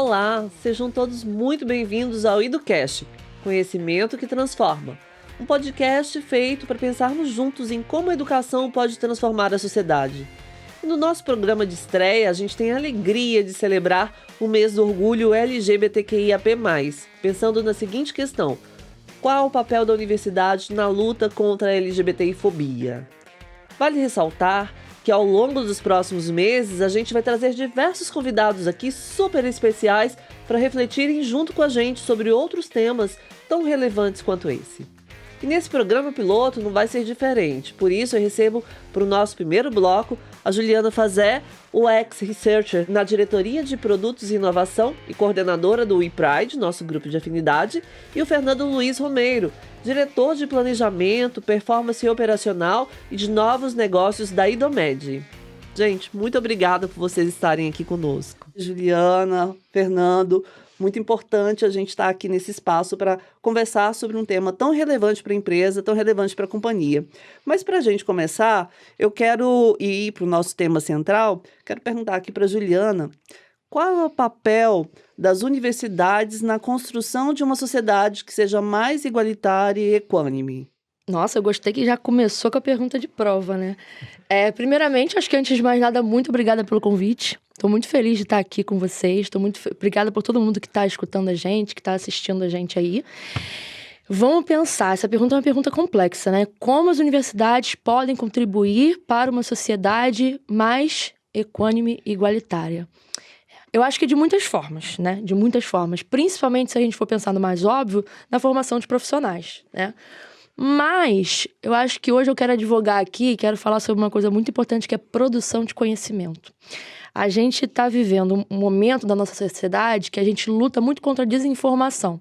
Olá, sejam todos muito bem-vindos ao EduCast, Conhecimento que Transforma, um podcast feito para pensarmos juntos em como a educação pode transformar a sociedade. E no nosso programa de estreia, a gente tem a alegria de celebrar o mês do orgulho LGBTQIAP+, pensando na seguinte questão: qual o papel da universidade na luta contra a LGBTI-fobia? Vale ressaltar que ao longo dos próximos meses a gente vai trazer diversos convidados aqui super especiais para refletirem junto com a gente sobre outros temas tão relevantes quanto esse. E nesse programa piloto não vai ser diferente, por isso eu recebo para o nosso primeiro bloco a Juliana Fazé, UX Researcher na Diretoria de Produtos e Inovação e coordenadora do WePride, nosso grupo de afinidade, e o Fernando Luiz Romeiro, diretor de Planejamento, Performance Operacional e de Novos Negócios da IDOMED. Gente, muito obrigada por vocês estarem aqui conosco. Juliana, Fernando, muito importante a gente estar aqui nesse espaço para conversar sobre um tema tão relevante para a empresa, tão relevante para a companhia. Mas para a gente começar, eu quero ir para o nosso tema central, quero perguntar aqui para a Juliana, qual é o papel das universidades na construção de uma sociedade que seja mais igualitária e equânime? Nossa, eu gostei que já começou com a pergunta de prova, né? Primeiramente, acho que antes de mais nada, muito obrigada pelo convite. Estou muito feliz de estar aqui com vocês. Estou muito obrigada por todo mundo que está escutando a gente, que está assistindo a gente aí. Vamos pensar, essa pergunta é uma pergunta complexa, né? Como as universidades podem contribuir para uma sociedade mais equânime e igualitária? Eu acho que de muitas formas, né? De muitas formas. Principalmente se a gente for pensar no mais óbvio, na formação de profissionais, né? Mas eu acho que hoje eu quero advogar aqui, quero falar sobre uma coisa muito importante que é produção de conhecimento. A gente está vivendo um momento da nossa sociedade que a gente luta muito contra a desinformação.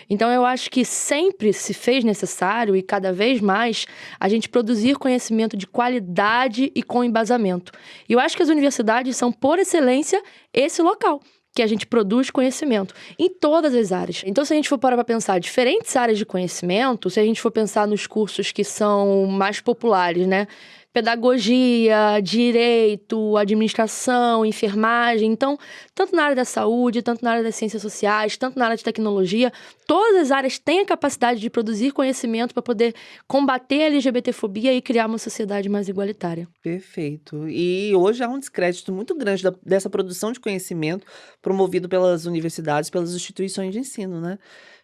Então eu acho que sempre se fez necessário e cada vez mais a gente produzir conhecimento de qualidade e com embasamento. E eu acho que as universidades são, por excelência, esse local que a gente produz conhecimento em todas as áreas. Então, se a gente for parar para pensar diferentes áreas de conhecimento, se a gente for pensar nos cursos que são mais populares, né? Pedagogia, direito, administração, enfermagem. Então, tanto na área da saúde, tanto na área das ciências sociais, tanto na área de tecnologia, todas as áreas têm a capacidade de produzir conhecimento para poder combater a LGBTfobia e criar uma sociedade mais igualitária. Perfeito. E hoje há um descrédito muito grande dessa produção de conhecimento promovido pelas universidades, pelas instituições de ensino, né?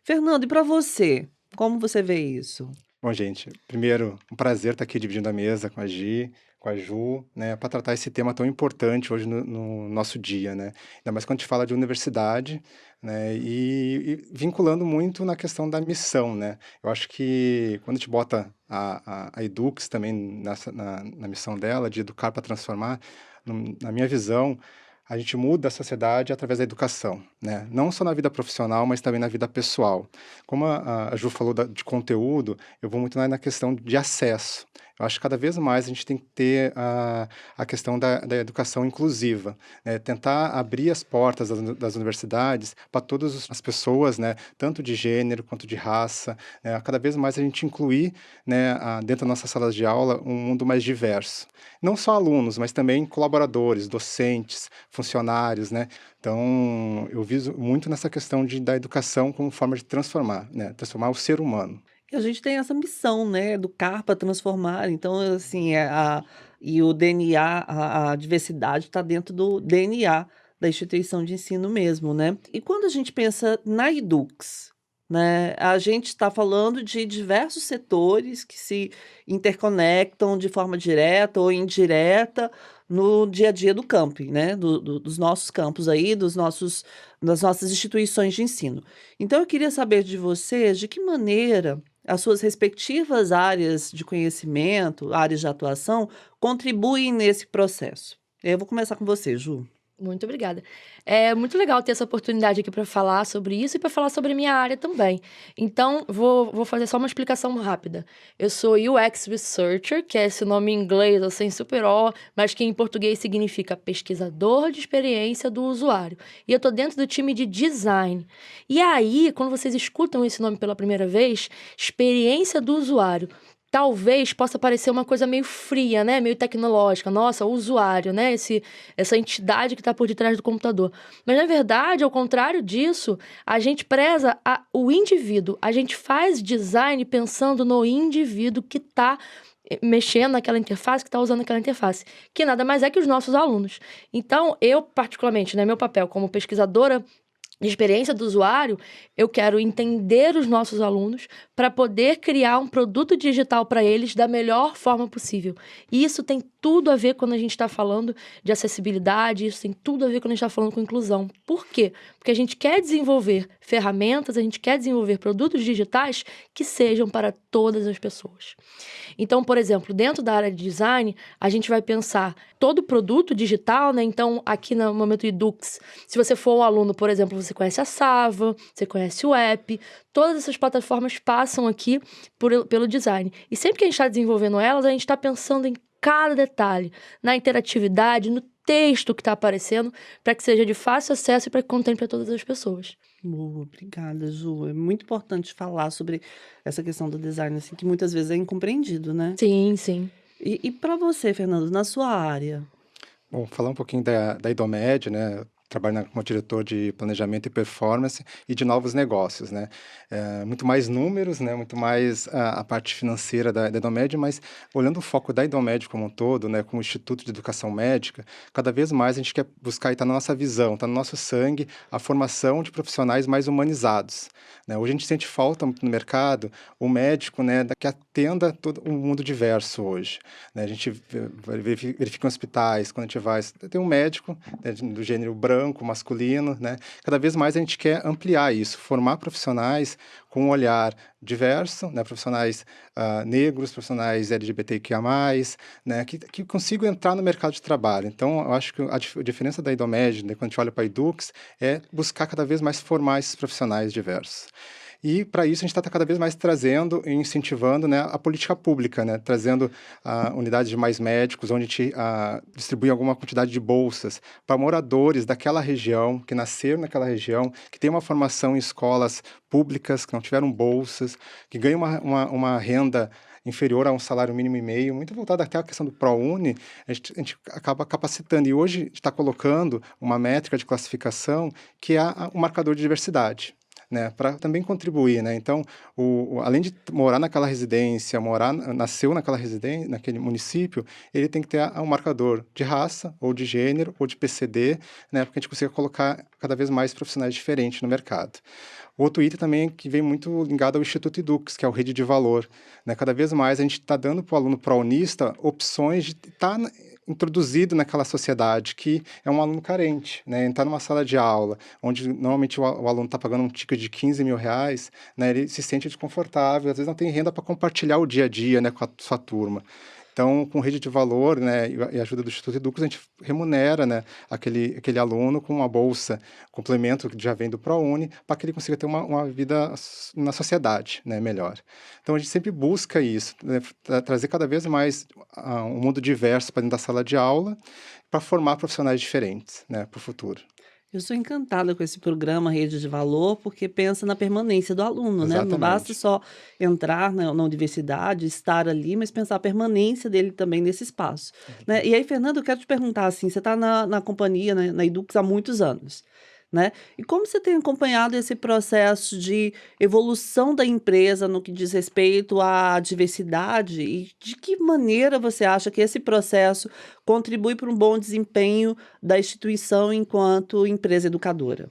Fernando, e para você, como você vê isso? Bom, gente, primeiro, um prazer estar aqui dividindo a mesa com a Gi, com a Ju, né, para tratar esse tema tão importante hoje no nosso dia, né? Ainda mais quando a gente fala de universidade, né, e vinculando muito na questão da missão, né? Eu acho que quando a gente bota a Edux também na missão dela, de educar para transformar, na minha visão, a gente muda a sociedade através da educação, né? Não só na vida profissional, mas também na vida pessoal. Como a Ju falou de conteúdo, eu vou muito na questão de acesso. Eu acho que cada vez mais a gente tem que ter a questão da educação inclusiva, né? Tentar abrir as portas das universidades para todas as pessoas, né? Tanto de gênero quanto de raça, né? Cada vez mais a gente incluir, né, dentro das nossas salas de aula um mundo mais diverso. Não só alunos, mas também colaboradores, docentes, funcionários, né? Então, eu viso muito nessa questão da educação como forma de transformar, né? Transformar o ser humano. E a gente tem essa missão, né, educar para transformar. Então, assim, e o DNA, a diversidade está dentro do DNA da instituição de ensino mesmo, né? E quando a gente pensa na Edux, né, a gente está falando de diversos setores que se interconectam de forma direta ou indireta no dia a dia do camping, né, dos nossos campos aí, das nossas instituições de ensino. Então, eu queria saber de vocês de que maneira as suas respectivas áreas de conhecimento, áreas de atuação, contribuem nesse processo. Eu vou começar com você, Ju. Muito obrigada. É muito legal ter essa oportunidade aqui para falar sobre isso e para falar sobre a minha área também. Então, vou fazer só uma explicação rápida. Eu sou UX Researcher, que é esse nome em inglês, assim, super ó, mas que em português significa pesquisador de experiência do usuário. E eu estou dentro do time de design. E aí, quando vocês escutam esse nome pela primeira vez, experiência do usuário, talvez possa parecer uma coisa meio fria, né? Meio tecnológica. Nossa, o usuário, né? Essa entidade que está por detrás do computador. Mas, na verdade, ao contrário disso, a gente preza o indivíduo. A gente faz design pensando no indivíduo que está mexendo naquela interface, que está usando aquela interface, que nada mais é que os nossos alunos. Então, eu, particularmente, né, meu papel como pesquisadora de experiência do usuário, eu quero entender os nossos alunos para poder criar um produto digital para eles da melhor forma possível. E isso tem tudo a ver quando a gente está falando de acessibilidade, isso tem tudo a ver quando a gente está falando com inclusão. Por quê? Porque a gente quer desenvolver ferramentas, a gente quer desenvolver produtos digitais que sejam para todas as pessoas. Então, por exemplo, dentro da área de design, a gente vai pensar todo produto digital, né? Então, aqui no Momento Edux, se você for um aluno, por exemplo, você conhece a Sava, você conhece o app, todas essas plataformas passam aqui pelo design. E sempre que a gente está desenvolvendo elas, a gente está pensando em cada detalhe, na interatividade, no texto que está aparecendo, para que seja de fácil acesso e para que contemple a todas as pessoas. Boa, obrigada, Ju. É muito importante falar sobre essa questão do design, assim, que muitas vezes é incompreendido, né? Sim, sim. E para você, Fernando, na sua área? Bom, falar um pouquinho da IDOMED, né? Trabalho como diretor de planejamento e performance e de novos negócios, né? Muito mais números, né? Muito mais a parte financeira da IDOMED, mas olhando o foco da IDOMED como um todo, né? Como Instituto de Educação Médica, cada vez mais a gente quer buscar, e está na nossa visão, está no nosso sangue, a formação de profissionais mais humanizados, né? Hoje a gente sente falta muito no mercado o médico, né? Que atenda todo o mundo diverso hoje, né? A gente verifica em hospitais, quando a gente vai, tem um médico, né, do gênero branco, masculino, né? Cada vez mais a gente quer ampliar isso, formar profissionais com um olhar diverso, né? Profissionais negros, profissionais LGBTQIA+, né? Que consigam entrar no mercado de trabalho. Então, eu acho que a diferença da IDOMED, né, quando a gente olha para a Edux, é buscar cada vez mais formar esses profissionais diversos. E, para isso, a gente está cada vez mais trazendo e incentivando, né, a política pública, né, trazendo unidades de mais médicos, onde a gente distribui alguma quantidade de bolsas para moradores daquela região, que nasceram naquela região, que têm uma formação em escolas públicas, que não tiveram bolsas, que ganham uma renda inferior a um salário mínimo e meio, muito voltado até à questão do ProUni, a gente acaba capacitando. E hoje a gente está colocando uma métrica de classificação que é o marcador de diversidade, né, para também contribuir, né? Então, além de morar naquela residência, nasceu naquela residência, naquele município, ele tem que ter um marcador de raça, ou de gênero, ou de PCD, né, porque a gente consiga colocar cada vez mais profissionais diferentes no mercado. Outro item também que vem muito ligado ao Instituto Edux, que é o Rede de Valor, né? Cada vez mais a gente está dando para o aluno prounista opções de estar introduzido naquela sociedade que é um aluno carente, né? Entrar numa sala de aula, onde normalmente o aluno está pagando um ticket de 15 mil reais, né? Ele se sente desconfortável, às vezes não tem renda para compartilhar o dia a dia, né, com a sua turma. Então, com rede de valor, né, e a ajuda do Instituto Edux, a gente remunera, né, aquele aluno com uma bolsa, complemento que já vem do ProUni, para que ele consiga ter uma vida na sociedade, né, melhor. Então, a gente sempre busca isso, né, trazer cada vez mais um mundo diverso para dentro da sala de aula, para formar profissionais diferentes, né, para o futuro. Eu sou encantada com esse programa Rede de Valor, porque pensa na permanência do aluno, né? Não basta Exatamente. só entrar na universidade, estar ali, mas pensar a permanência dele também nesse espaço, né? E aí, Fernando, eu quero te perguntar, assim, você está na companhia, né, na Edux há muitos anos, né? E como você tem acompanhado esse processo de evolução da empresa no que diz respeito à diversidade e de que maneira você acha que esse processo contribui para um bom desempenho da instituição enquanto empresa educadora?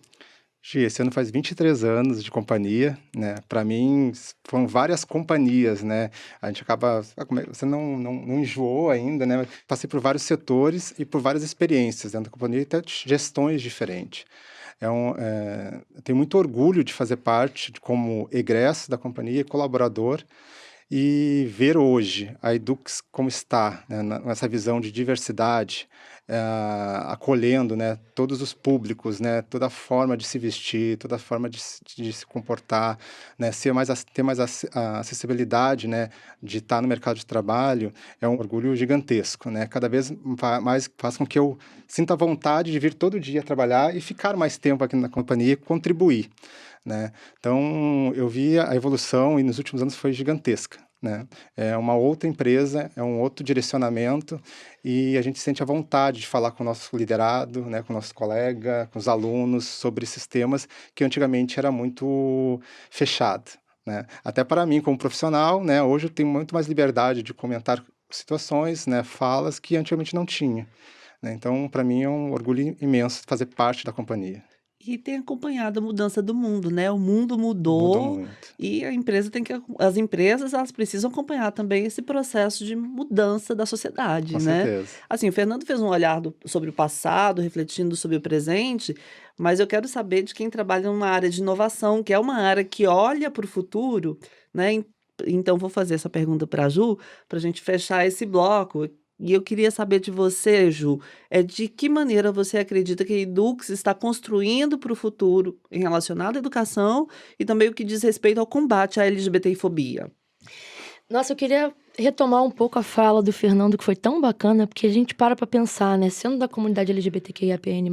Gi, esse ano faz 23 anos de companhia, né? Para mim, foram várias companhias, né? A gente acaba... Você não enjoou ainda, né? Passei por vários setores e por várias experiências dentro da companhia e até gestões diferentes. Tenho muito orgulho de fazer parte, como egresso da companhia e colaborador, e ver hoje a Edux como está, né, nessa visão de diversidade, acolhendo, né, todos os públicos, né, toda a forma de se vestir, toda a forma de se comportar, né, ter mais a acessibilidade, né, de estar no mercado de trabalho, é um orgulho gigantesco, né? Cada vez mais faz com que eu sinta vontade de vir todo dia trabalhar e ficar mais tempo aqui na companhia e contribuir, né? Então, eu vi a evolução e nos últimos anos foi gigantesca, né? É uma outra empresa, é um outro direcionamento e a gente sente a vontade de falar com o nosso liderado, né, com o nosso colega, com os alunos sobre esses temas que antigamente era muito fechado, né? Até para mim como profissional, né, hoje eu tenho muito mais liberdade de comentar situações, né, falas que antigamente não tinha, né? Então, para mim é um orgulho imenso fazer parte da companhia. E tem acompanhado a mudança do mundo, né, o mundo Mudou mudou muito, e a empresa tem que as empresas, elas precisam acompanhar também esse processo de mudança da sociedade, com né. certeza. Assim, o Fernando fez um olhar sobre o passado, refletindo sobre o presente, mas eu quero saber de quem trabalha numa área de inovação, que é uma área que olha para o futuro, né, então vou fazer essa pergunta para a Ju, para a gente fechar esse bloco. E eu queria saber de você, Ju, de que maneira você acredita que a Edux está construindo para o futuro em relacionado à educação e também o que diz respeito ao combate à LGBTfobia? Nossa, eu queria retomar um pouco a fala do Fernando, que foi tão bacana, porque a gente para pensar, né, sendo da comunidade LGBTQIAPN+,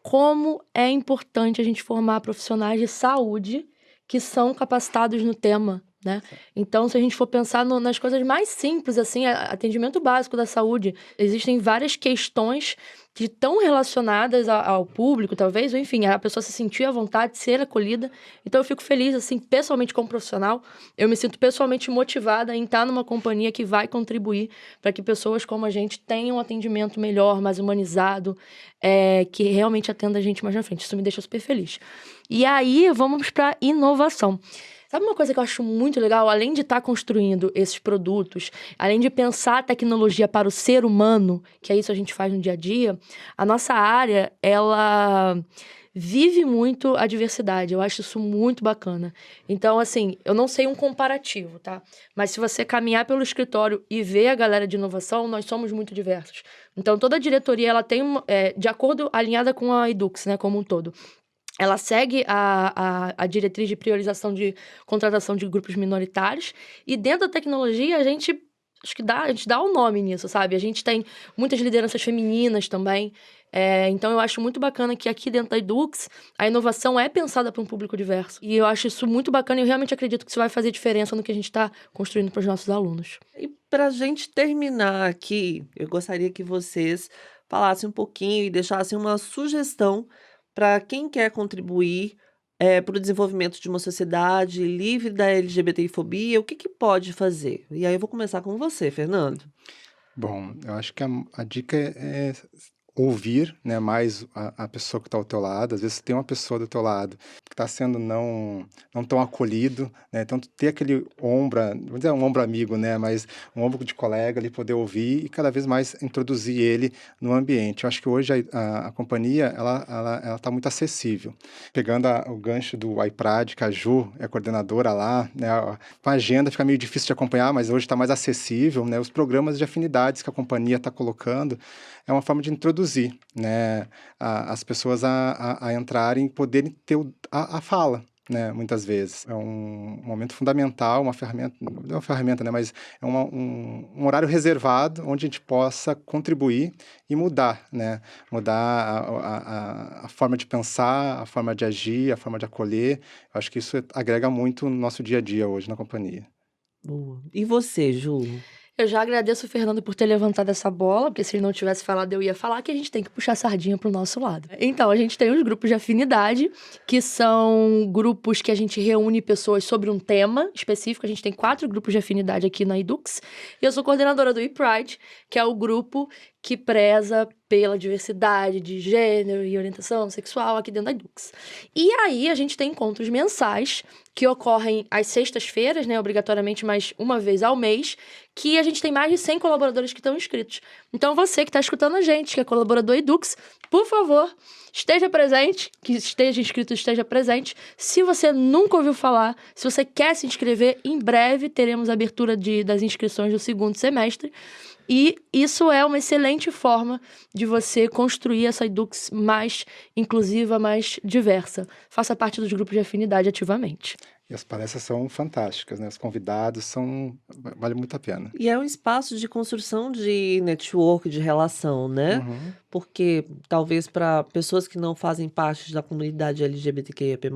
como é importante a gente formar profissionais de saúde que são capacitados no tema, né? Então, se a gente for pensar nas coisas mais simples, assim, atendimento básico da saúde, existem várias questões que estão relacionadas ao público, talvez, ou enfim, a pessoa se sentir à vontade de ser acolhida. Então, eu fico feliz, assim, pessoalmente como profissional, eu me sinto pessoalmente motivada em estar numa companhia que vai contribuir para que pessoas como a gente tenham um atendimento melhor, mais humanizado, que realmente atenda a gente mais na frente. Isso me deixa super feliz. E aí, vamos para inovação. Sabe uma coisa que eu acho muito legal? Além de estar construindo esses produtos, além de pensar a tecnologia para o ser humano, que é isso que a gente faz no dia a dia, a nossa área, ela vive muito a diversidade. Eu acho isso muito bacana. Então, assim, eu não sei um comparativo, tá? Mas se você caminhar pelo escritório e ver a galera de inovação, nós somos muito diversos. Então, toda a diretoria, ela tem, de acordo, alinhada com a Edux, né, como um todo. Ela segue a diretriz de priorização de contratação de grupos minoritários. E dentro da tecnologia, a gente a gente dá o nome nisso, sabe? A gente tem muitas lideranças femininas também. Então, eu acho muito bacana que aqui dentro da Edux, a inovação é pensada para um público diverso. E eu acho isso muito bacana e eu realmente acredito que isso vai fazer diferença no que a gente está construindo para os nossos alunos. E para a gente terminar aqui, eu gostaria que vocês falassem um pouquinho e deixassem uma sugestão para quem quer contribuir para o desenvolvimento de uma sociedade livre da LGBTfobia, o que que pode fazer? E aí eu vou começar com você, Fernando. Bom, eu acho que a dica é ouvir, né, mais a pessoa que está ao teu lado. Às vezes tem uma pessoa do teu lado que está sendo não tão acolhido, né? Então ter aquele ombro, vou dizer um ombro amigo, né, mas um ombro de colega ali, poder ouvir e cada vez mais introduzir ele no ambiente. Eu acho que hoje a companhia, ela está muito acessível. Pegando o gancho do iPrad, que a Ju é coordenadora lá, né, com a agenda fica meio difícil de acompanhar, mas hoje está mais acessível, né? Os programas de afinidades que a companhia está colocando é uma forma de introduzir, né, as pessoas a entrarem e poderem ter a fala, né, muitas vezes. É um momento fundamental, uma ferramenta, não é uma ferramenta, né, mas é um horário reservado onde a gente possa contribuir e mudar, né, mudar a forma de pensar, a forma de agir, a forma de acolher. Eu acho que isso agrega muito no nosso dia a dia hoje na companhia. Boa. E você, Ju? Eu já agradeço o Fernando por ter levantado essa bola, porque se ele não tivesse falado, eu ia falar que a gente tem que puxar a sardinha pro nosso lado. Então, a gente tem os grupos de afinidade, que são grupos que a gente reúne pessoas sobre um tema específico. A gente tem 4 grupos de afinidade aqui na Edux. E eu sou coordenadora do ePride, que é o grupo que preza pela diversidade de gênero e orientação sexual aqui dentro da Edux. E aí, a gente tem encontros mensais, que ocorrem às sextas-feiras, né, obrigatoriamente mais uma vez ao mês, que a gente tem mais de 100 colaboradores que estão inscritos. Então, você que está escutando a gente, que é colaborador Edux, por favor, esteja presente, que esteja inscrito, esteja presente. Se você nunca ouviu falar, se você quer se inscrever, em breve teremos a abertura das inscrições do 2º semestre. E isso é uma excelente forma de você construir essa Edux mais inclusiva, mais diversa. Faça parte dos grupos de afinidade ativamente. E as palestras são fantásticas, né? Os convidados vale muito a pena. E é um espaço de construção de network, de relação, né? Uhum. Porque talvez para pessoas que não fazem parte da comunidade LGBTQIAP+,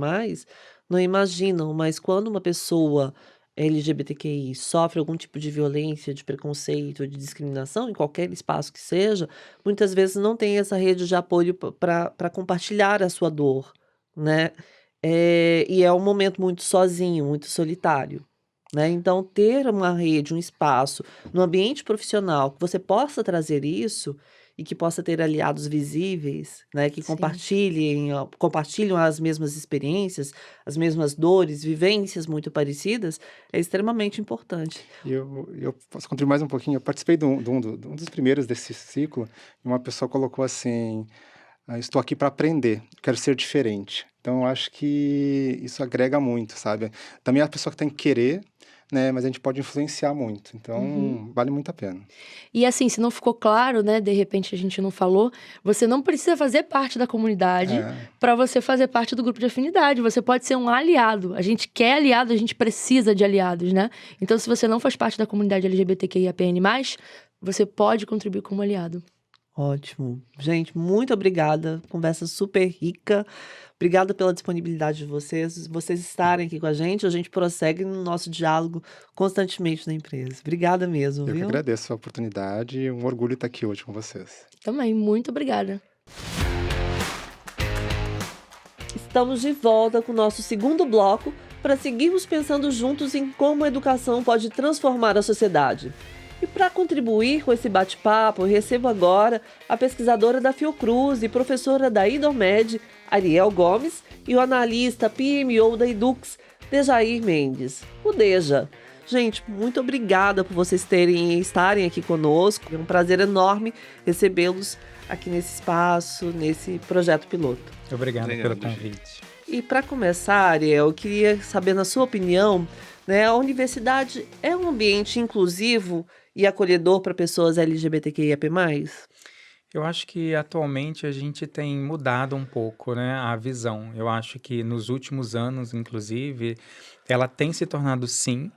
não imaginam, mas quando uma pessoa LGBTQI sofre algum tipo de violência, de preconceito, de discriminação, em qualquer espaço que seja, muitas vezes não tem essa rede de apoio para compartilhar a sua dor, né? E é um momento muito sozinho, muito solitário, né? Então, ter uma rede, um espaço, no ambiente profissional, que você possa trazer isso e que possa ter aliados visíveis, né? Que Sim. compartilham as mesmas experiências, as mesmas dores, vivências muito parecidas, é extremamente importante. Eu posso contribuir mais um pouquinho. Eu participei de um dos primeiros desse ciclo, e uma pessoa colocou assim: estou aqui para aprender, quero ser diferente. Então, eu acho que isso agrega muito, sabe? Também a pessoa que tem que querer, né? Mas a gente pode influenciar muito. Uhum. Então, vale muito a pena. E assim, se não ficou claro, né, de repente a gente não falou, você não precisa fazer parte da comunidade É, para você fazer parte do grupo de afinidade. Você pode ser um aliado. A gente quer aliado, a gente precisa de aliados, né? Então, se você não faz parte da comunidade LGBTQIAPN+, você pode contribuir como aliado. Ótimo. Gente, muito obrigada. Conversa super rica. Obrigada pela disponibilidade de vocês estarem aqui com a gente prossegue no nosso diálogo constantemente na empresa. Obrigada mesmo, eu que viu? agradeço a oportunidade e um orgulho estar aqui hoje com vocês. Também, muito obrigada. Estamos de volta com o nosso segundo bloco para seguirmos pensando juntos em como a educação pode transformar a sociedade. E para contribuir com esse bate-papo, eu recebo agora a pesquisadora da Fiocruz e professora da IDOMED, Ariel Gomes, e o analista PMO da Edux, Dejair Mendes, o Deja. Gente, muito obrigada por vocês estarem aqui conosco. É um prazer enorme recebê-los aqui nesse espaço, nesse projeto piloto. Obrigado Obrigado, pelo gente. convite. E para começar, Ariel, eu queria saber, na sua opinião, né, a universidade é um ambiente inclusivo e acolhedor para pessoas LGBTQIAP+. Eu acho que atualmente a gente tem mudado um pouco, né, a visão. Eu acho que nos últimos anos, inclusive, ela tem se tornado, sim,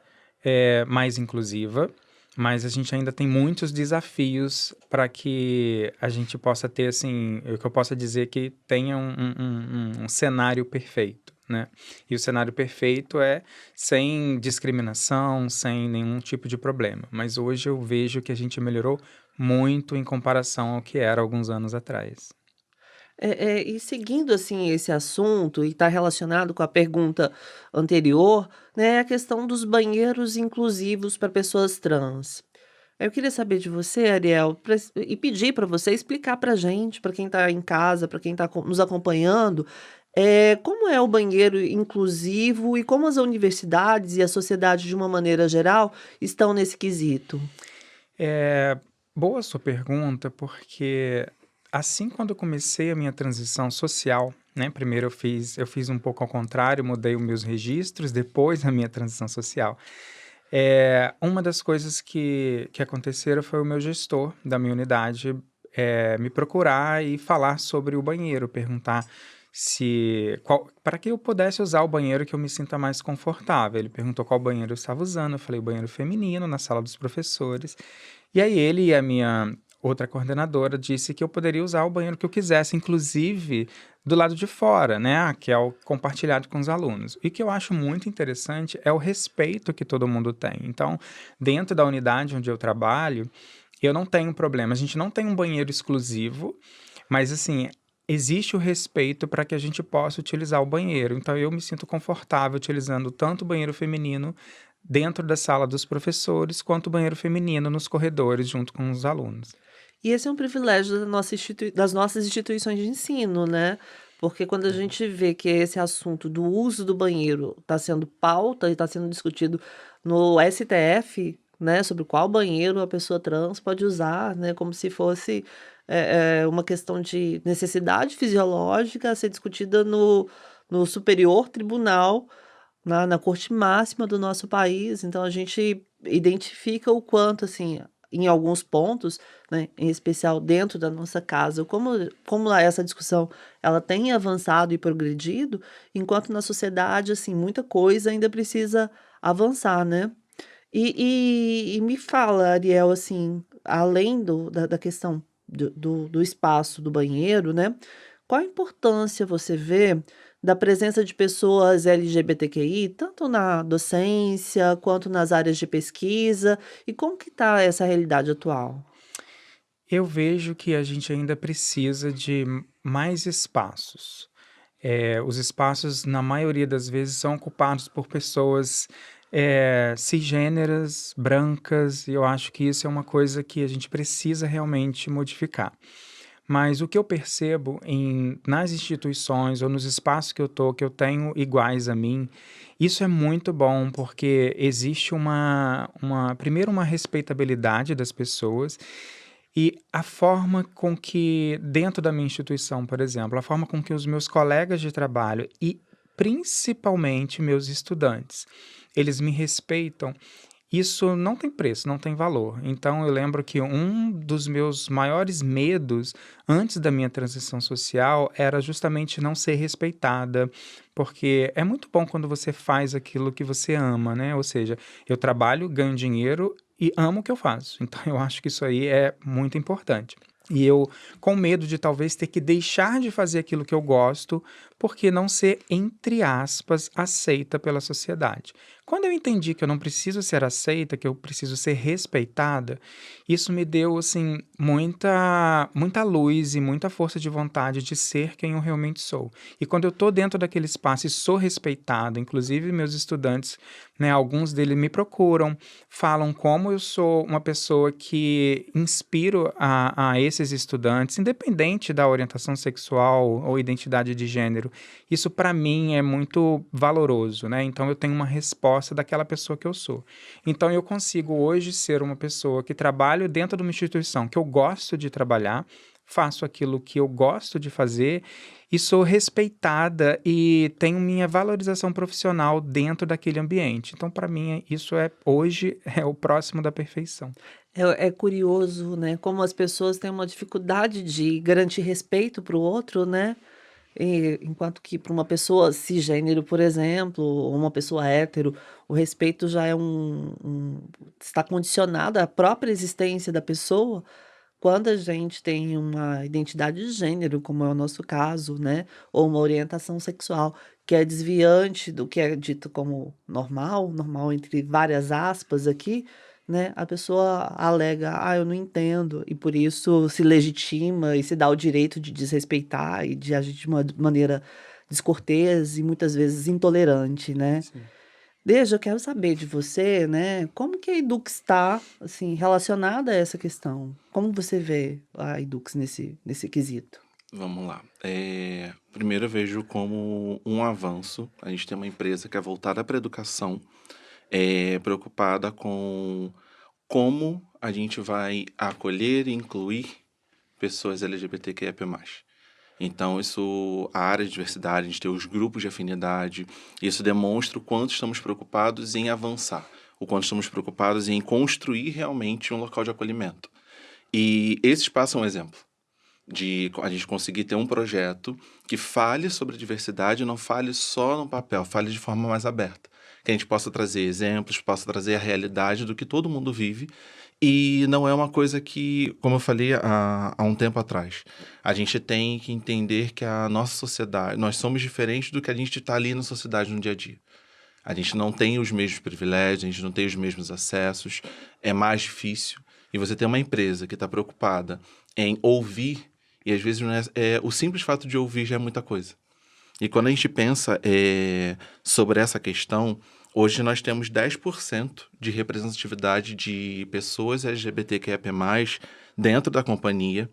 mais inclusiva, mas a gente ainda tem muitos desafios para que a gente possa ter, assim, que eu possa dizer que tenha um cenário perfeito, né? E o cenário perfeito é sem discriminação, sem nenhum tipo de problema. Mas hoje eu vejo que a gente melhorou muito em comparação ao que era alguns anos atrás. E seguindo assim esse assunto, e está relacionado com a pergunta anterior, né, a questão dos banheiros inclusivos para pessoas trans. Eu queria saber de você, Ariel, e pedir para você explicar para gente, para quem está em casa, para quem está nos acompanhando, como é o banheiro inclusivo e como as universidades e a sociedade, de uma maneira geral, estão nesse quesito. É, boa sua pergunta, porque assim quando eu comecei a minha transição social, né? Primeiro eu fiz um pouco ao contrário, mudei os meus registros, depois a minha transição social. Uma das coisas que aconteceram foi o meu gestor da minha unidade me procurar e falar sobre o banheiro, perguntar para que eu pudesse usar o banheiro que eu me sinta mais confortável. Ele perguntou qual banheiro eu estava usando, eu falei o banheiro feminino, na sala dos professores. E aí ele e a minha outra coordenadora disse que eu poderia usar o banheiro que eu quisesse, inclusive do lado de fora, né, que é o compartilhado com os alunos. E o que eu acho muito interessante é o respeito que todo mundo tem. Então, dentro da unidade onde eu trabalho, eu não tenho problema. A gente não tem um banheiro exclusivo, mas assim, existe o respeito para que a gente possa utilizar o banheiro. Então, eu me sinto confortável utilizando tanto o banheiro feminino dentro da sala dos professores, quanto o banheiro feminino nos corredores, junto com os alunos. E esse é um privilégio das nossas instituições de ensino, né? Porque quando a gente vê que esse assunto do uso do banheiro está sendo pauta e está sendo discutido no STF, né? Sobre qual banheiro a pessoa trans pode usar, né? Como se fosse uma questão de necessidade fisiológica a ser discutida no Superior Tribunal, na corte máxima do nosso país. Então a gente identifica o quanto, assim, em alguns pontos, né, em especial dentro da nossa casa, como essa discussão ela tem avançado e progredido, enquanto na sociedade, assim, muita coisa ainda precisa avançar, né? E me fala, Ariel, assim, além da questão do espaço do banheiro, né? Qual a importância você vê da presença de pessoas LGBTQI, tanto na docência quanto nas áreas de pesquisa, e como que está essa realidade atual? Eu vejo que a gente ainda precisa de mais espaços. Os espaços, na maioria das vezes, são ocupados por pessoas cisgêneras, brancas, e eu acho que isso é uma coisa que a gente precisa realmente modificar. Mas o que eu percebo nas instituições ou nos espaços que eu tô, que eu tenho iguais a mim, isso é muito bom, porque existe primeiro, uma respeitabilidade das pessoas e a forma com que, dentro da minha instituição, por exemplo, a forma com que os meus colegas de trabalho e principalmente meus estudantes, eles me respeitam, isso não tem preço, não tem valor. Então eu lembro que um dos meus maiores medos antes da minha transição social era justamente não ser respeitada, porque é muito bom quando você faz aquilo que você ama, né? Ou seja, eu trabalho, ganho dinheiro e amo o que eu faço. Então eu acho que isso aí é muito importante. E eu, com medo de talvez ter que deixar de fazer aquilo que eu gosto, porque não ser, entre aspas, aceita pela sociedade. Quando eu entendi que eu não preciso ser aceita, que eu preciso ser respeitada, isso me deu, assim, muita luz e muita força de vontade de ser quem eu realmente sou. E quando eu tô dentro daquele espaço e sou respeitado, inclusive meus estudantes, né, alguns deles me procuram, falam como eu sou uma pessoa que inspiro a esses estudantes, independente da orientação sexual ou identidade de gênero. Isso para mim é muito valoroso, né? Então eu tenho uma resposta daquela pessoa que eu sou. Então eu consigo hoje ser uma pessoa que trabalho dentro de uma instituição que eu gosto de trabalhar, faço aquilo que eu gosto de fazer e sou respeitada e tenho minha valorização profissional dentro daquele ambiente. Então, para mim, isso hoje é o próximo da perfeição. É curioso, né, como as pessoas têm uma dificuldade de garantir respeito para o outro, né, enquanto que para uma pessoa cisgênero, por exemplo, ou uma pessoa hétero, o respeito já é está condicionado à própria existência da pessoa. Quando a gente tem uma identidade de gênero, como é o nosso caso, né, ou uma orientação sexual que é desviante do que é dito como normal, normal entre várias aspas aqui, né, a pessoa alega: "Ah, eu não entendo", e por isso se legitima e se dá o direito de desrespeitar e de agir de uma maneira descortês e muitas vezes intolerante, né. Sim. Desde eu quero saber de você, né, como que a Edux está, assim, relacionada a essa questão? Como você vê a Edux nesse quesito? Vamos lá. Primeiro eu vejo como um avanço. A gente tem uma empresa que é voltada para a educação, preocupada com como a gente vai acolher e incluir pessoas LGBTQIA+. Então, a área de diversidade, a gente tem os grupos de afinidade, isso demonstra o quanto estamos preocupados em avançar, o quanto estamos preocupados em construir realmente um local de acolhimento. E esse espaço é um exemplo de a gente conseguir ter um projeto que fale sobre diversidade, não fale só no papel, fale de forma mais aberta. Que a gente possa trazer exemplos, possa trazer a realidade do que todo mundo vive. E não é uma coisa que, como eu falei há um tempo atrás, a gente tem que entender que a nossa sociedade, nós somos diferentes do que a gente está ali na sociedade no dia a dia. A gente não tem os mesmos privilégios, a gente não tem os mesmos acessos, é mais difícil. E você tem uma empresa que está preocupada em ouvir, e às vezes não o simples fato de ouvir já é muita coisa. E quando a gente pensa sobre essa questão, hoje nós temos 10% de representatividade de pessoas LGBTQIA+, dentro da companhia.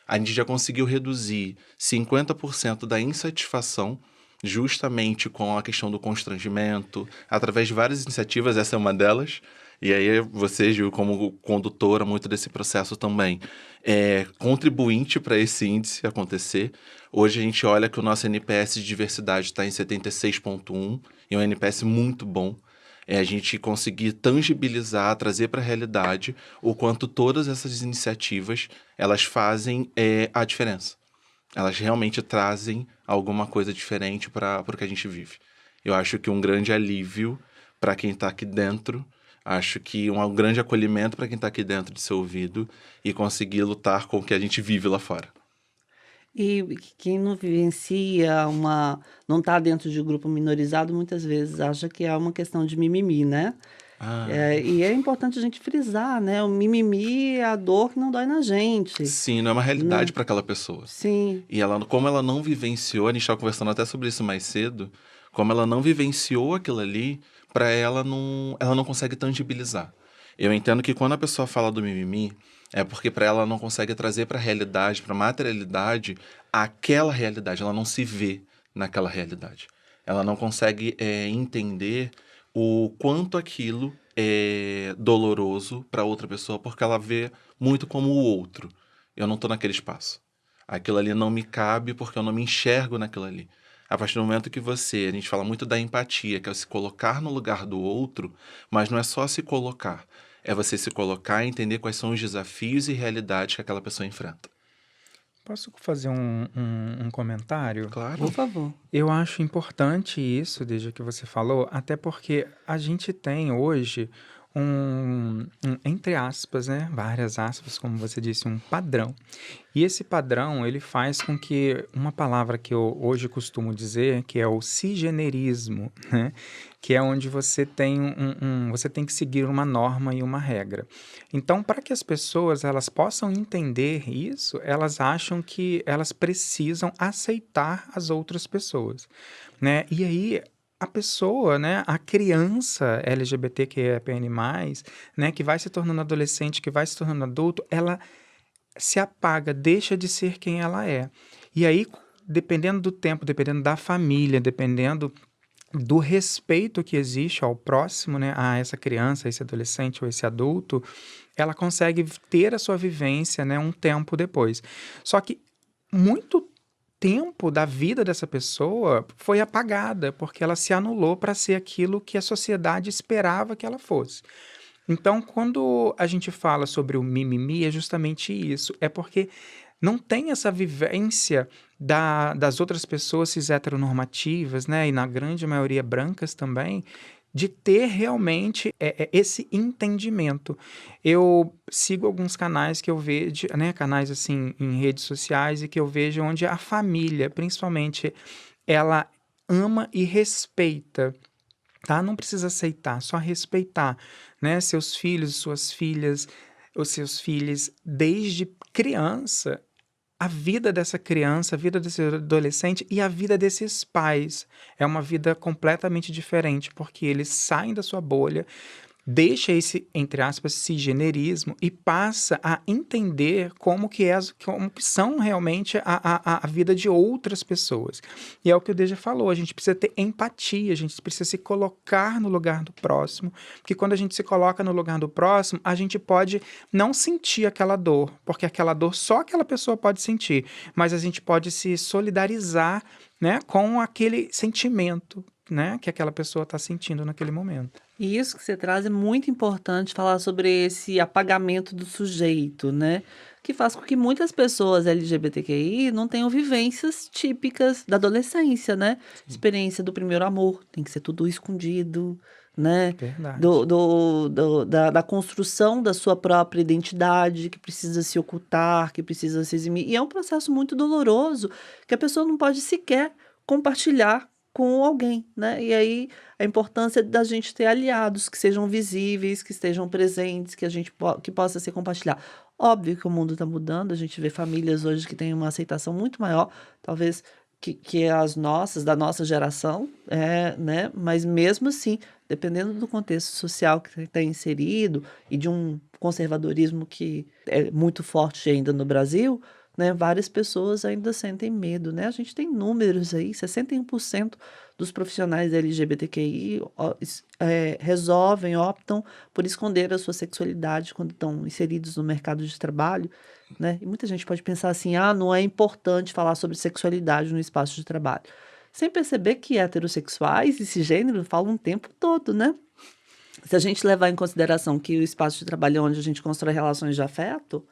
A gente já conseguiu reduzir 50% da insatisfação justamente com a questão do constrangimento, através de várias iniciativas, essa é uma delas. E aí você, Gil, como condutora muito desse processo também, é contribuinte para esse índice acontecer. Hoje a gente olha que o nosso NPS de diversidade está em 76,1, e é um NPS muito bom. A gente conseguir tangibilizar, trazer para a realidade o quanto todas essas iniciativas, elas fazem a diferença. Elas realmente trazem alguma coisa diferente para o que a gente vive. Eu acho que um grande alívio para quem está aqui dentro, acho que um grande acolhimento para quem está aqui dentro de ser ouvido e conseguir lutar com o que a gente vive lá fora. E quem não vivencia não está dentro de grupo minorizado, muitas vezes acha que é uma questão de mimimi, né? Ah, E é importante a gente frisar, né? O mimimi é a dor que não dói na gente, sim, não é uma realidade né? para aquela pessoa. Sim, E ela, como ela não vivenciou, a gente estava conversando até sobre isso mais cedo, como ela não vivenciou aquilo ali, para ela não consegue tangibilizar. Eu entendo que quando a pessoa fala do mimimi, é porque para ela não consegue trazer para a realidade, para a materialidade, aquela realidade. Ela não se vê naquela realidade. Ela não consegue entender o quanto aquilo é doloroso para outra pessoa, porque ela vê muito como o outro. Eu não estou naquele espaço. Aquilo ali não me cabe porque eu não me enxergo naquilo ali. A partir do momento que a gente fala muito da empatia, que é se colocar no lugar do outro, mas não é só se colocar, é você se colocar e entender quais são os desafios e realidades que aquela pessoa enfrenta. Posso fazer um comentário? por Claro. favor. Eu acho importante isso, desde que você falou, até porque a gente tem hoje entre aspas, né, várias aspas, como você disse, um padrão. E esse padrão, ele faz com que uma palavra que eu hoje costumo dizer, que é o cisgenerismo, né, que é onde você tem você tem que seguir uma norma e uma regra. Então, para que as pessoas elas possam entender isso, elas acham que elas precisam aceitar as outras pessoas, né? E aí a pessoa, né, a criança LGBTQIAPN+, né, que vai se tornando adolescente, que vai se tornando adulto, ela se apaga, deixa de ser quem ela é. E aí, dependendo do tempo, dependendo da família, dependendo do respeito que existe ao próximo, né, a essa criança, esse adolescente ou esse adulto, ela consegue ter a sua vivência, né, um tempo depois. Só que muito tempo da vida dessa pessoa foi apagada, porque ela se anulou para ser aquilo que a sociedade esperava que ela fosse. Então, quando a gente fala sobre o mimimi, é justamente isso. É porque não tem essa vivência das outras pessoas cis heteronormativas, né? E na grande maioria brancas também, de ter realmente esse entendimento. Eu sigo alguns canais que eu vejo, né? Canais assim em redes sociais e que eu vejo onde a família, principalmente, ela ama e respeita, tá? Não precisa aceitar, só respeitar, né? Seus filhos, suas filhas, os seus filhos, desde criança, a vida dessa criança, a vida desse adolescente e a vida desses pais é uma vida completamente diferente, porque eles saem da sua bolha, deixa esse, entre aspas, cisgenerismo e passa a entender como que são realmente a vida de outras pessoas. E é o que o Deja falou, a gente precisa ter empatia, a gente precisa se colocar no lugar do próximo, porque quando a gente se coloca no lugar do próximo, a gente pode não sentir aquela dor, porque aquela dor só aquela pessoa pode sentir, mas a gente pode se solidarizar, né, com aquele sentimento, né, que aquela pessoa está sentindo naquele momento. E isso que você traz é muito importante falar sobre esse apagamento do sujeito, né? Que faz com que muitas pessoas LGBTQI não tenham vivências típicas da adolescência, né? Experiência do primeiro amor, tem que ser tudo escondido, né? Verdade. Da construção da sua própria identidade, que precisa se ocultar, que precisa se eximir. E é um processo muito doloroso, que a pessoa não pode sequer compartilhar com alguém, né? E aí a importância da gente ter aliados que sejam visíveis, que estejam presentes, que a gente que possa ser compartilhado. Óbvio que o mundo está mudando, a gente vê famílias hoje que têm uma aceitação muito maior, talvez que as nossas, da nossa geração, né? Mas mesmo assim, dependendo do contexto social que está inserido e de um conservadorismo que é muito forte ainda no Brasil, né, várias pessoas ainda sentem medo, né? A gente tem números aí, 61% dos profissionais LGBTQI resolvem, optam por esconder a sua sexualidade quando estão inseridos no mercado de trabalho, né? E muita gente pode pensar assim, não é importante falar sobre sexualidade no espaço de trabalho. Sem perceber que heterossexuais e cisgênero falam o tempo todo, né? Se a gente levar em consideração que o espaço de trabalho é onde a gente constrói relações de afeto,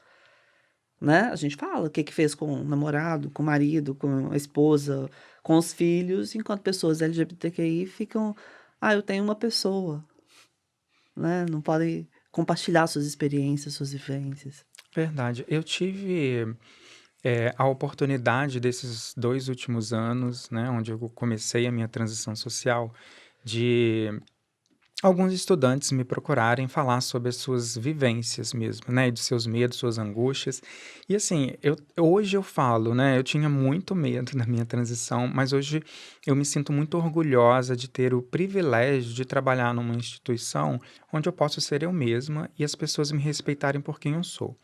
né? A gente fala o que que fez com o namorado, com o marido, com a esposa, com os filhos, enquanto pessoas LGBTQI ficam, eu tenho uma pessoa, né? Não podem compartilhar suas experiências, suas vivências. Verdade. Eu tive a oportunidade desses 2 últimos anos, né, onde eu comecei a minha transição social, de alguns estudantes me procurarem falar sobre as suas vivências mesmo, né, de seus medos, suas angústias. E assim, hoje eu falo, né, eu tinha muito medo da minha transição, mas hoje eu me sinto muito orgulhosa de ter o privilégio de trabalhar numa instituição onde eu posso ser eu mesma e as pessoas me respeitarem por quem eu sou.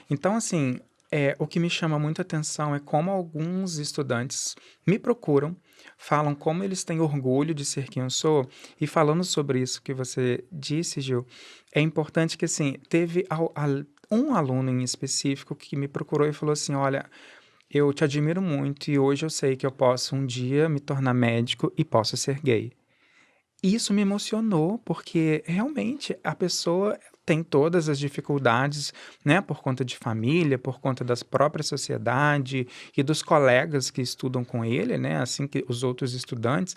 Então, assim, o que me chama muito atenção é como alguns estudantes me procuram, falam como eles têm orgulho de ser quem eu sou, e falando sobre isso que você disse, Gil, é importante que, assim, teve um aluno em específico que me procurou e falou assim: olha, eu te admiro muito e hoje eu sei que eu posso um dia me tornar médico e posso ser gay. Isso me emocionou, porque realmente a pessoa tem todas as dificuldades, né, por conta de família, por conta das próprias sociedade e dos colegas que estudam com ele, né, assim que os outros estudantes,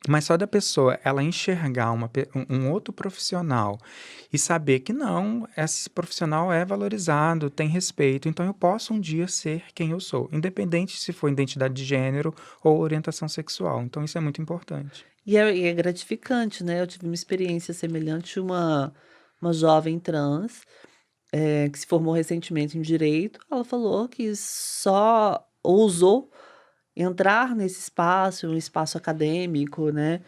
mas só da pessoa ela enxergar um outro profissional e saber que não, esse profissional é valorizado, tem respeito, então eu posso um dia ser quem eu sou, independente se for identidade de gênero ou orientação sexual. Então isso é muito importante. E é gratificante, né? Eu tive uma experiência semelhante, uma jovem trans, que se formou recentemente em direito. Ela falou que só ousou entrar nesse espaço, um espaço acadêmico, né?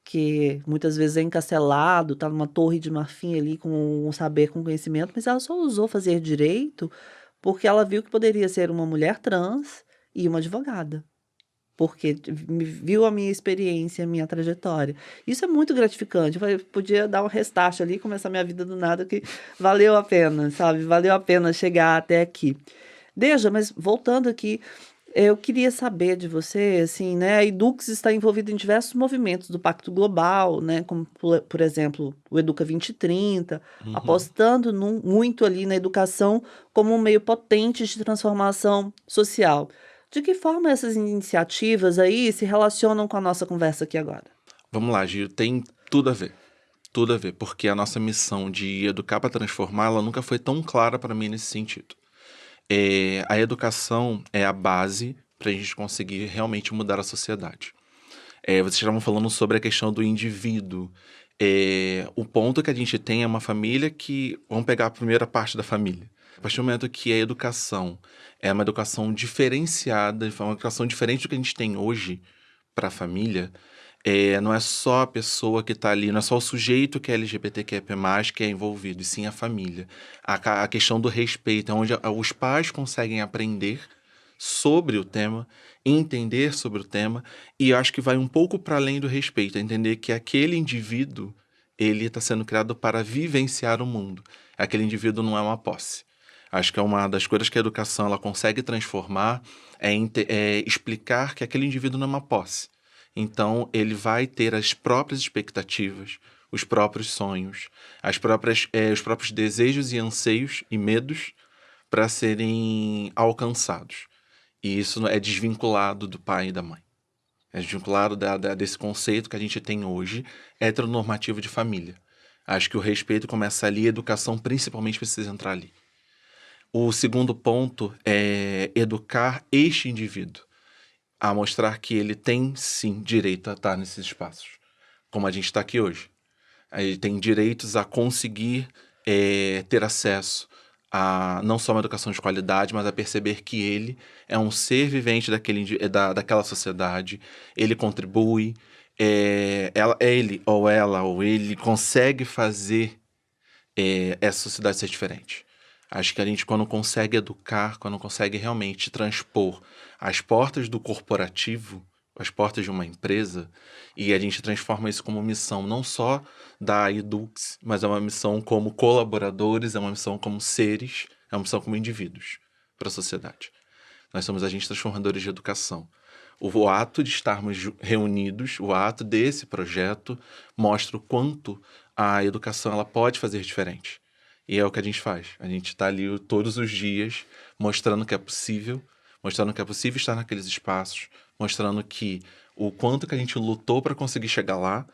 Que muitas vezes é encarcelado, tá numa torre de marfim ali com um saber, com conhecimento, mas ela só ousou fazer direito porque ela viu que poderia ser uma mulher trans e uma advogada. Porque viu a minha experiência, a minha trajetória. Isso é muito gratificante. Eu falei, podia dar um restart ali, começar minha vida do nada, que valeu a pena, sabe? Valeu a pena chegar até aqui. Deja, mas voltando aqui, eu queria saber de você, assim, né? A Edux está envolvida em diversos movimentos do Pacto Global, né? Como, por exemplo, o Educa 2030, Uhum. apostando muito ali na educação como um meio potente de transformação social. De que forma essas iniciativas aí se relacionam com a nossa conversa aqui agora? Vamos lá, Gil, tem tudo a ver. Tudo a ver, porque a nossa missão de educar para transformar, ela nunca foi tão clara para mim nesse sentido. A educação é a base para a gente conseguir realmente mudar a sociedade. Vocês estavam falando sobre a questão do indivíduo. O ponto que a gente tem é uma família que... Vamos pegar a primeira parte da família. A partir do momento que a educação é uma educação diferenciada, uma educação diferente do que a gente tem hoje para a família, não é só a pessoa que está ali, não é só o sujeito que é LGBTQIA+, que é envolvido, e sim a família. A questão do respeito, onde os pais conseguem aprender sobre o tema, entender sobre o tema, e eu acho que vai um pouco para além do respeito, é entender que aquele indivíduo, ele está sendo criado para vivenciar o mundo. Aquele indivíduo não é uma posse. Acho que é uma das coisas que a educação ela consegue transformar, é explicar que aquele indivíduo não é uma posse. Então, ele vai ter as próprias expectativas, os próprios sonhos, os próprios desejos e anseios e medos para serem alcançados. E isso é desvinculado do pai e da mãe. É desvinculado desse conceito que a gente tem hoje, heteronormativo de família. Acho que o respeito começa ali, a educação principalmente precisa entrar ali. O segundo ponto é educar este indivíduo a mostrar que ele tem, sim, direito a estar nesses espaços, como a gente está aqui hoje. Ele tem direitos a conseguir ter acesso a não só uma educação de qualidade, mas a perceber que ele é um ser vivente daquela sociedade, ele contribui, ele ou ele consegue fazer essa sociedade ser diferente. Acho que a gente, quando consegue educar, quando consegue realmente transpor as portas do corporativo, as portas de uma empresa, e a gente transforma isso como missão não só da Edux, mas é uma missão como colaboradores, é uma missão como seres, é uma missão como indivíduos para a sociedade. Nós somos agentes transformadores de educação. O ato de estarmos reunidos, o ato desse projeto, mostra o quanto a educação ela pode fazer diferente. E é o que a gente faz. A gente está ali todos os dias mostrando que é possível estar naqueles espaços, mostrando que o quanto que a gente lutou para conseguir chegar lá,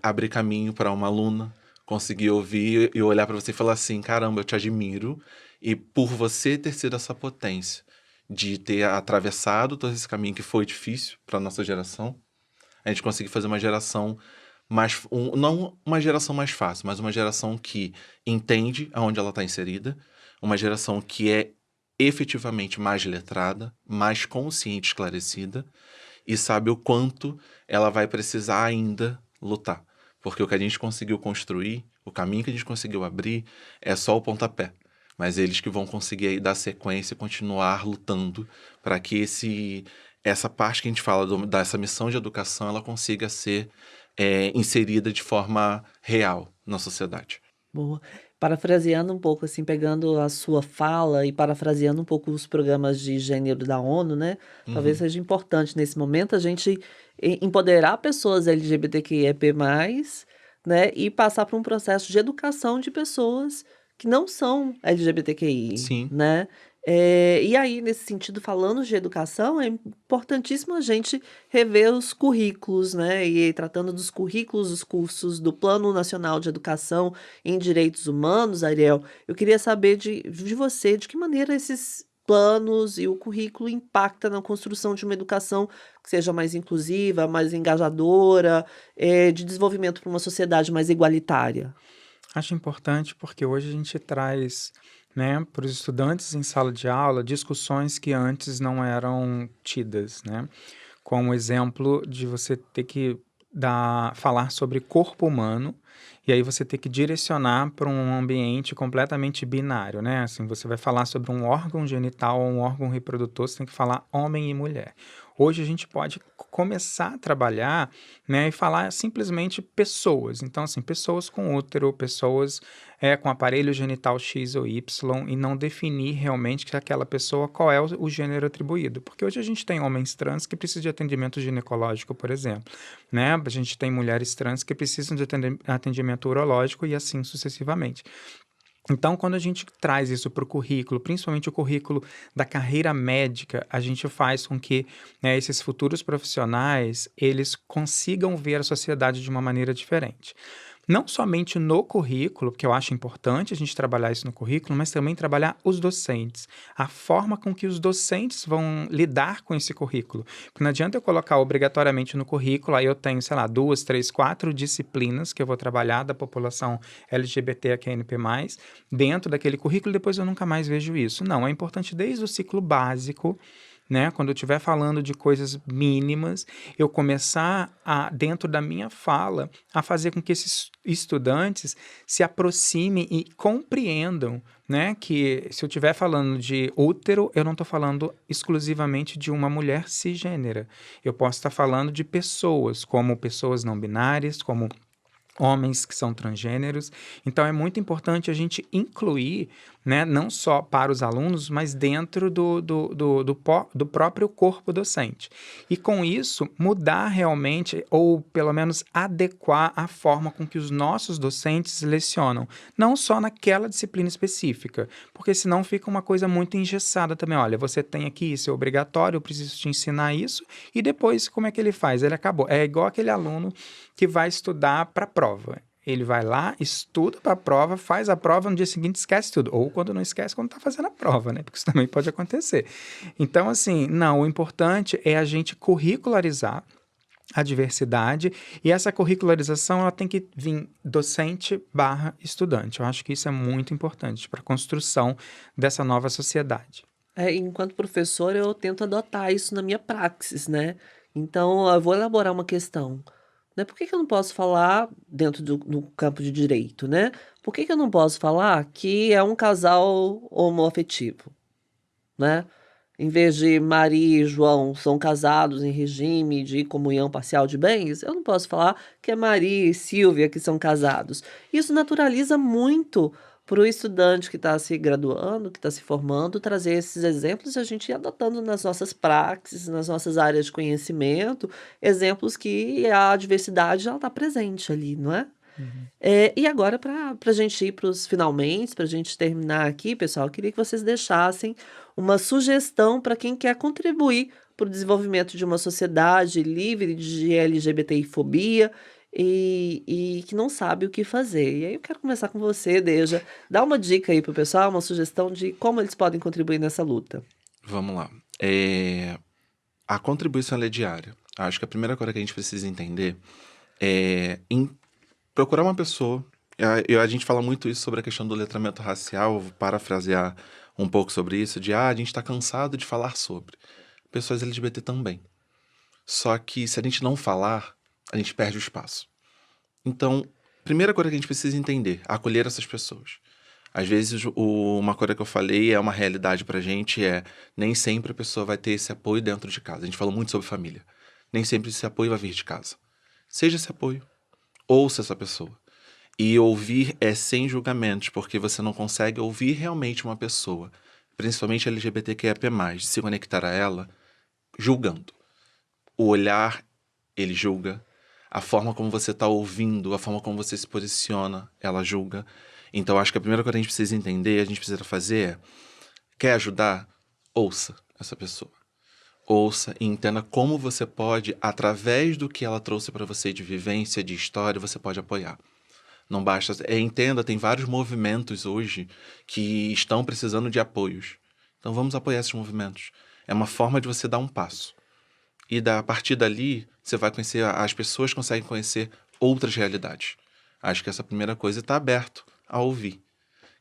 abrir caminho para uma aluna, conseguir ouvir e olhar para você e falar assim, caramba, eu te admiro, e por você ter sido essa potência, de ter atravessado todo esse caminho que foi difícil para nossa geração, a gente conseguir fazer uma geração não uma geração mais fácil, mas uma geração que entende aonde ela está inserida, uma geração que é efetivamente mais letrada, mais consciente, esclarecida, e sabe o quanto ela vai precisar ainda lutar. Porque o que a gente conseguiu construir, o caminho que a gente conseguiu abrir, é só o pontapé. Mas eles que vão conseguir aí dar sequência e continuar lutando para que essa parte que a gente fala dessa missão de educação, ela consiga ser inserida de forma real na sociedade. Boa. Parafraseando um pouco, assim, pegando a sua fala e parafraseando um pouco os programas de gênero da ONU, né? Talvez seja importante nesse momento a gente empoderar pessoas LGBTQIAP+, né? E passar por um processo de educação de pessoas que não são LGBTQI, Sim. né? E aí, nesse sentido, falando de educação, é importantíssimo a gente rever os currículos, né? E tratando dos currículos, dos cursos do Plano Nacional de Educação em Direitos Humanos, Ariel, eu queria saber de você, de que maneira esses planos e o currículo impacta na construção de uma educação que seja mais inclusiva, mais engajadora, de desenvolvimento para uma sociedade mais igualitária. Acho importante porque hoje a gente traz, né, para os estudantes em sala de aula discussões que antes não eram tidas, né? Como exemplo de você ter que falar sobre corpo humano e aí você ter que direcionar para um ambiente completamente binário, né? Assim, você vai falar sobre um órgão genital ou um órgão reprodutor, você tem que falar homem e mulher. Hoje a gente pode começar a trabalhar, né, e falar simplesmente pessoas. Então, assim, pessoas com útero, pessoas com aparelho genital X ou Y, e não definir realmente que aquela pessoa, qual é o gênero atribuído. Porque hoje a gente tem homens trans que precisam de atendimento ginecológico, por exemplo, né? A gente tem mulheres trans que precisam de atendimento urológico e assim sucessivamente. Então, quando a gente traz isso para o currículo, principalmente o currículo da carreira médica, a gente faz com que, né, esses futuros profissionais, eles consigam ver a sociedade de uma maneira diferente. Não somente no currículo, porque eu acho importante a gente trabalhar isso no currículo, mas também trabalhar os docentes, a forma com que os docentes vão lidar com esse currículo. Porque não adianta eu colocar obrigatoriamente no currículo, aí eu tenho, sei lá, 2, 3, 4 disciplinas que eu vou trabalhar da população LGBTQIAP+, dentro daquele currículo, e depois eu nunca mais vejo isso. Não, é importante desde o ciclo básico, né? Quando eu estiver falando de coisas mínimas, eu começar dentro da minha fala, a fazer com que esses estudantes se aproximem e compreendam, né? Que se eu estiver falando de útero, eu não estou falando exclusivamente de uma mulher cisgênera. Eu posso estar falando de pessoas, como pessoas não binárias, como homens que são transgêneros. Então, é muito importante a gente incluir, né, não só para os alunos, mas dentro do próprio corpo docente. E, com isso, mudar realmente, ou pelo menos adequar a forma com que os nossos docentes lecionam. Não só naquela disciplina específica, porque senão fica uma coisa muito engessada também. Olha, você tem aqui, isso é obrigatório, eu preciso te ensinar isso, e depois, como é que ele faz? Ele acabou. É igual aquele aluno que vai estudar para a prova. Ele vai lá, estuda para a prova, faz a prova, no dia seguinte esquece tudo. Ou quando não esquece, quando está fazendo a prova, né? Porque isso também pode acontecer. Então, assim, não, o importante é a gente curricularizar a diversidade, e essa curricularização ela tem que vir docente/estudante. Eu acho que isso é muito importante para a construção dessa nova sociedade. Enquanto professor, eu tento adotar isso na minha praxis, né? Então, eu vou elaborar uma questão, né? Por que que eu não posso falar dentro do campo de direito, né? Por que que eu não posso falar que é um casal homoafetivo, né? Em vez de Maria e João são casados em regime de comunhão parcial de bens, eu não posso falar que é Maria e Silvia que são casados. Isso naturaliza muito para o estudante que está se graduando, que está se formando, trazer esses exemplos e a gente ir adotando nas nossas praxes, nas nossas áreas de conhecimento, exemplos que a diversidade já está presente ali, não é? E agora, para a gente ir para os finalmente, para a gente terminar aqui, pessoal, eu queria que vocês deixassem uma sugestão para quem quer contribuir para o desenvolvimento de uma sociedade livre de LGBTI-fobia e que não sabe o que fazer. E aí eu quero começar com você, Deja. Dá uma dica aí pro pessoal, uma sugestão de como eles podem contribuir nessa luta. Vamos lá. A contribuição ela é diária. Acho que a primeira coisa que a gente precisa entender é procurar uma pessoa. A gente fala muito isso sobre a questão do letramento racial, vou parafrasear um pouco sobre isso, a gente está cansado de falar sobre. Pessoas LGBT também. Só que se a gente não falar, a gente perde o espaço. Então, primeira coisa que a gente precisa entender, acolher essas pessoas. Às vezes, uma coisa que eu falei é uma realidade pra gente, nem sempre a pessoa vai ter esse apoio dentro de casa. A gente falou muito sobre família. Nem sempre esse apoio vai vir de casa. Seja esse apoio. Ouça essa pessoa. E ouvir é sem julgamentos, porque você não consegue ouvir realmente uma pessoa, principalmente LGBTQIA+, se conectar a ela, julgando. O olhar, ele julga. A forma como você está ouvindo, a forma como você se posiciona, ela julga. Então, acho que a primeira coisa que a gente precisa entender, a gente precisa fazer quer ajudar? Ouça essa pessoa. Ouça e entenda como você pode, através do que ela trouxe para você de vivência, de história, você pode apoiar. Não basta... entenda, tem vários movimentos hoje que estão precisando de apoios. Então vamos apoiar esses movimentos. É uma forma de você dar um passo. E a partir dali, você vai conhecer... as pessoas conseguem conhecer outras realidades. Acho que essa primeira coisa está aberto a ouvir.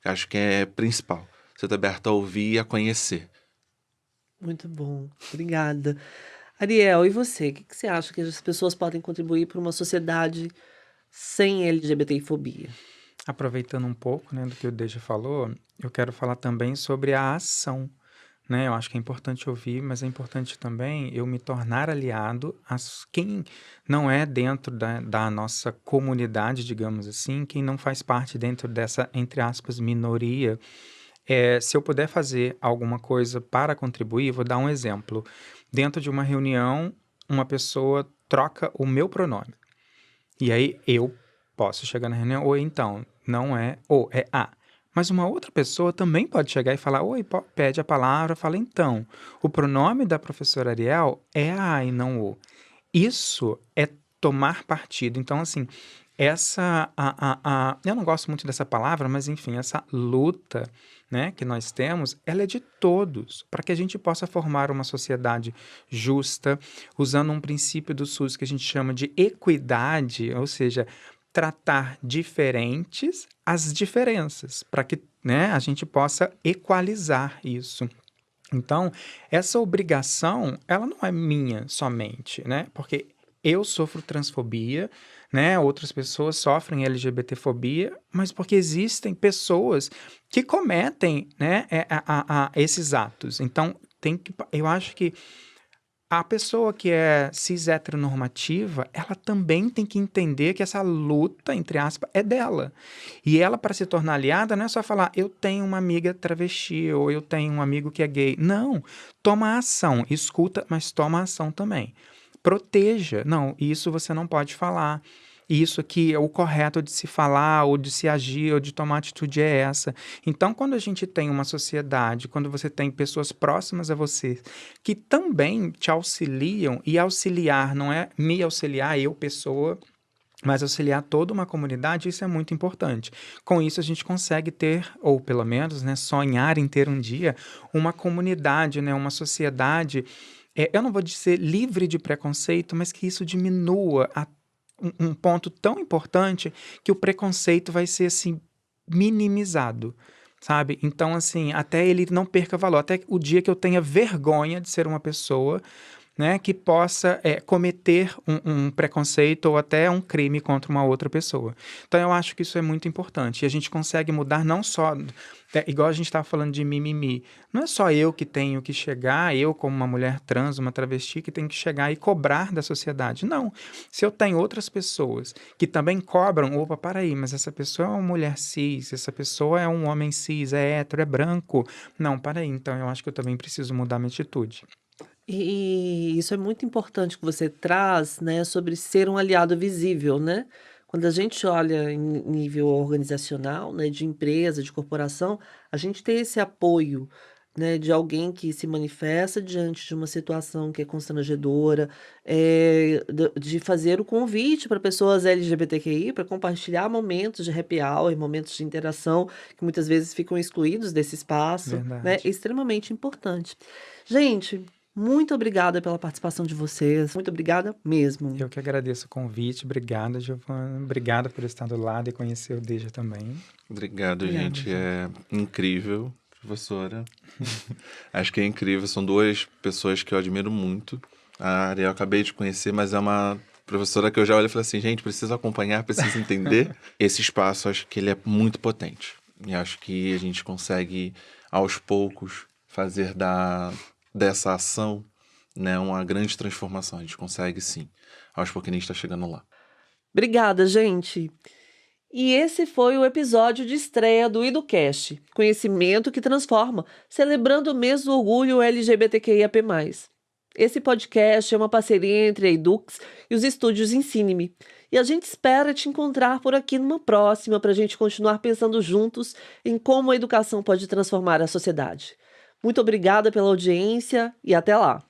Acho que é principal. Você está aberto a ouvir e a conhecer. Muito bom, obrigada. Ariel, e você? O que você acha que as pessoas podem contribuir para uma sociedade sem LGBTfobia? Aproveitando um pouco, né, do que o Deja falou, eu quero falar também sobre a ação, né? Eu acho que é importante ouvir, mas é importante também eu me tornar aliado a quem não é dentro da nossa comunidade, digamos assim, quem não faz parte dentro dessa, entre aspas, minoria. Se eu puder fazer alguma coisa para contribuir, vou dar um exemplo. Dentro de uma reunião, uma pessoa troca o meu pronome. E aí eu posso chegar na reunião, ou então, não é ou, é a. Mas uma outra pessoa também pode chegar e falar, oi, pede a palavra, fala, então, o pronome da professora Ariel é a e não o. Isso é tomar partido. Então, assim, eu não gosto muito dessa palavra, mas enfim, essa luta, né, que nós temos, ela é de todos, para que a gente possa formar uma sociedade justa, usando um princípio do SUS que a gente chama de equidade, ou seja, tratar diferentes as diferenças, para que, né, a gente possa equalizar isso. Então, essa obrigação, ela não é minha somente, né? Porque eu sofro transfobia, né? Outras pessoas sofrem LGBTfobia, mas porque existem pessoas que cometem, né, esses atos. Então, eu acho que a pessoa que é cis heteronormativa, ela também tem que entender que essa luta, entre aspas, é dela. E ela, para se tornar aliada, não é só falar, eu tenho uma amiga travesti, ou eu tenho um amigo que é gay. Não, toma ação, escuta, mas toma ação também. Proteja. Não, isso você não pode falar. Isso aqui é o correto de se falar, ou de se agir, ou de tomar atitude é essa. Então, quando a gente tem uma sociedade, quando você tem pessoas próximas a você, que também te auxiliam, e auxiliar não é me auxiliar, eu, pessoa, mas auxiliar toda uma comunidade, isso é muito importante. Com isso, a gente consegue ter, ou pelo menos, né, sonhar em ter um dia, uma comunidade, né, uma sociedade, eu não vou dizer livre de preconceito, mas que isso diminua um ponto tão importante que o preconceito vai ser, assim, minimizado, sabe? Então, assim, até ele não perca valor, até o dia que eu tenha vergonha de ser uma pessoa, né, que possa cometer um preconceito ou até um crime contra uma outra pessoa. Então, eu acho que isso é muito importante. E a gente consegue mudar não só... igual a gente estava falando de mimimi. Não é só eu que tenho que chegar, eu como uma mulher trans, uma travesti, que tenho que chegar e cobrar da sociedade. Não. Se eu tenho outras pessoas que também cobram, opa, para aí, mas essa pessoa é uma mulher cis, essa pessoa é um homem cis, é hétero, é branco. Não, para aí. Então, eu acho que eu também preciso mudar minha atitude. E isso é muito importante que você traz, né, sobre ser um aliado visível, né? Quando a gente olha em nível organizacional, né, de empresa, de corporação, a gente tem esse apoio né, de alguém que se manifesta diante de uma situação que é constrangedora, de fazer o convite para pessoas LGBTQI para compartilhar momentos de happy hour, momentos de interação que muitas vezes ficam excluídos desse espaço, né, é Verdade. extremamente importante. Gente, muito obrigada pela participação de vocês, muito obrigada mesmo. Eu que agradeço o convite. Obrigada, Giovana. Obrigada por estar do lado e conhecer o Deja também. Obrigado, Obrigada, gente. gente. É incrível, professora. Acho que é incrível. São duas pessoas que eu admiro muito. A Ariel eu acabei de conhecer, mas é uma professora que eu já olho e falo assim, gente, preciso acompanhar, preciso entender. Esse espaço, acho que ele é muito potente. E acho que a gente consegue, aos poucos, fazer dessa ação, né, uma grande transformação. A gente consegue, sim. Aos pouquinhos a gente está chegando lá. Obrigada, gente. E esse foi o episódio de estreia do IduCast, Conhecimento que Transforma, celebrando o mês do orgulho LGBTQIAP+. Esse podcast é uma parceria entre a Edux e os estúdios Ensine-me. E a gente espera te encontrar por aqui numa próxima para a gente continuar pensando juntos em como a educação pode transformar a sociedade. Muito obrigada pela audiência e até lá!